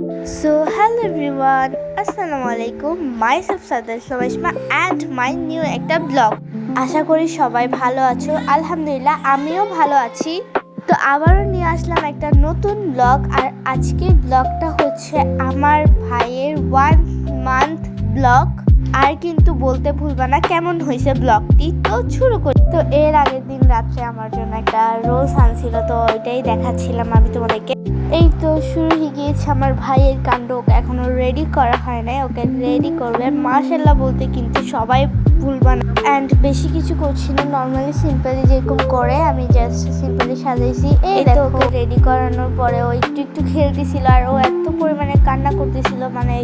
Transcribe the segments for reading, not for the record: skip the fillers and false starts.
So hello everyone, Assalamualaikum. Myself Sadar Shabashma and my new একটা blog. আশা করি সবাই ভালো আছো। আলহামদুলিল্লাহ আমিও ভালো আছি। তো আবারও নিয়ে আসলাম একটা নতুন ব্লগ। আর আজকের ব্লগটা হচ্ছে আমার ভাইয়ের 1 month ব্লগ। আর কিন্তু বলতে ভুলবা না কেমন হয়েছে ব্লগটি। তো শুরু করি। তো এর আগের দিন রাত্রে আমার জন্য একটা রোজ আনছিল, তো ওইটাই দেখাচ্ছিলাম আমি তোমাদেরকে। এই তো শুরু হয়ে গিয়েছে আমার ভাইয়ের কাণ্ড। ওকে এখনো রেডি করা হয় নাই, ওকে রেডি করবে। মাশাআল্লাহ বলতে কিন্তু সবাই ভুলবা না। অ্যান্ড বেশি কিছু করছি না, নর্মালি সিম্পলি যেরকম করে আমি জাস্ট সিম্পলি সাজাইছি। এই তো ওকে রেডি করানোর পরে ও একটু একটু খেলতেছিল, আর ও এত পরিমাণে কান্না করতেছিল, মানে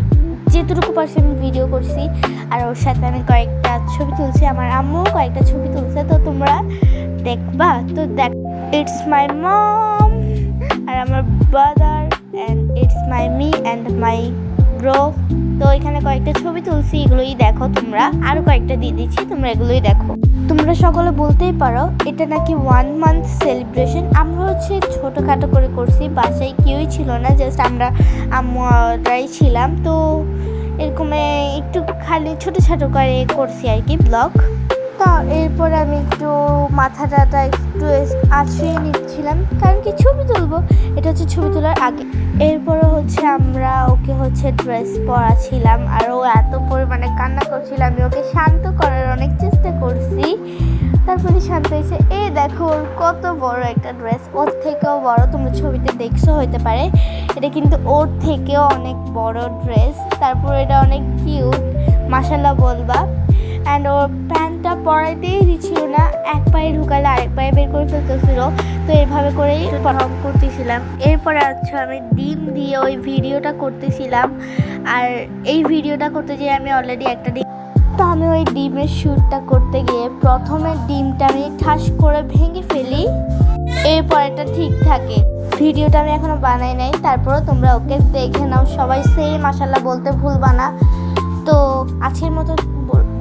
যেটুকু পারছি আমি ভিডিও করছি। আর ওর সাথে আমি কয়েকটা ছবি তুলছি, আমার আম্মুও কয়েকটা ছবি তুলছে, তো তোমরা দেখবা। তো দেখ, ইটস মাই মম আর আমার brother and it's my me and my bro. তো এখানে কয়েকটা ছবি তুলছি, এগুলোই দেখো তোমরা। আরও কয়েকটা দিয়ে দিচ্ছি, তোমরা এগুলোই দেখো। তোমরা সকলে বলতেই পারো এটা নাকি 1 month সেলিব্রেশন। আমরা হচ্ছে ছোটোখাটো করে করছি, বাসায় কেউই ছিল না, জাস্ট আমরা আম্মুরাই ছিলাম। তো এরকম একটু খালি ছোটো ছোটো করে করছি আর কি ব্লগ। তো এরপরে আমি একটু মাথাটা একটু আছড়িয়ে নিচ্ছিলাম, কারণ কি ছবি তুলবো, এটা হচ্ছে ছবি তোলার আগে। এরপরে হচ্ছে আমরা ওকে হচ্ছে ড্রেস পরাছিলাম, আর ও এত পরিমাণে কান্না করছিল, আমি ওকে শান্ত করার অনেক চেষ্টা করছি। তারপরে শান্ত হয়েছে। এই দেখো ওর কত বড় একটা ড্রেস, ওর থেকেও বড়, তোমরা ছবিতে দেখছো হইতে পারে। এটা কিন্তু ওর থেকেও অনেক বড় ড্রেস। তারপর এটা অনেক কিউট, মাশাআল্লাহ বলবা। অ্যান্ড ওর প্যান্টটা পরাইতেই দিচ্ছিল না, এক পায়ে ঢুকালে আরেক পায়ে বের করে ফেলতেছিল। তো এইভাবে করেই পারফর্ম করতেছিলাম। এরপরে আচ্ছা আমি ডিম দিয়ে ওই ভিডিওটা করতেছিলাম, আর এই ভিডিওটা করতে গিয়ে আমি অলরেডি একটা ডিম, তো আমি ওই ডিমের শ্যুটটা করতে গিয়ে প্রথমে ডিমটা আমি ঠাস করে ভেঙে ফেলি, এরপর এটা ঠিক থাকে। ভিডিওটা আমি এখনো বানাই নাই, তারপরও তোমরা ওকে দেখে নাও সবাই। সেই মাশাআল্লাহ বলতে ভুলবা না। তো আজকের মতো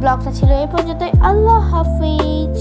ব্লগটা ছিল এই পর্যন্তই। আল্লাহ হাফিজ।